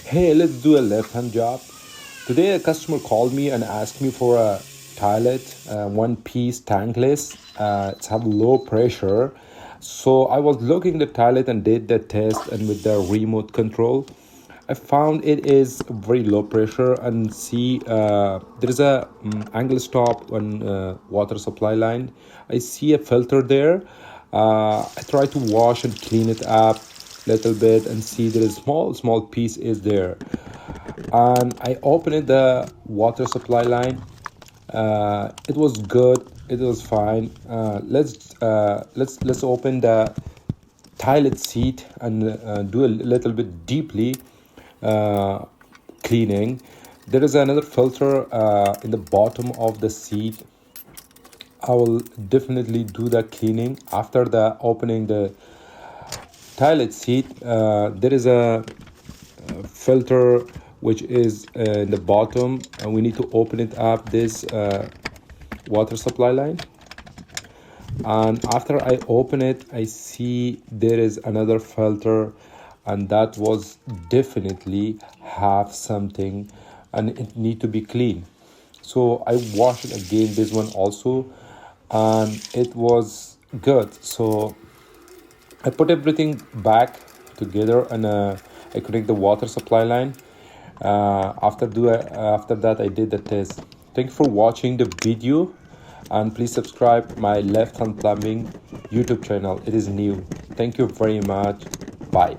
Hey, let's do a left hand job. Today, a customer called me and asked me for a toilet, one piece tankless. It's have low pressure. So I was looking the toilet and did the test, and with the remote control, I found it is very low pressure. And see, there is a angle stop on water supply line. I see a filter there. I try to wash and clean it up little bit and see there is small piece is there, and I opened the water supply line. It was good, it was fine. Let's open the toilet seat and do a little bit deeply uh, cleaning. There is another filter in the bottom of the seat. I will definitely do the cleaning after the opening the toilet seat. There is a filter which is in the bottom, and we need to open it up this water supply line. And after I open it, I see there is another filter, and that was definitely have something and it need to be clean. So I washed it again, this one also, and it was good. So I put everything back together, and I connect the water supply line. After that, I did the test. Thank you for watching the video, and please subscribe my Left Hand Plumbing YouTube channel. It is new. Thank you very much. Bye.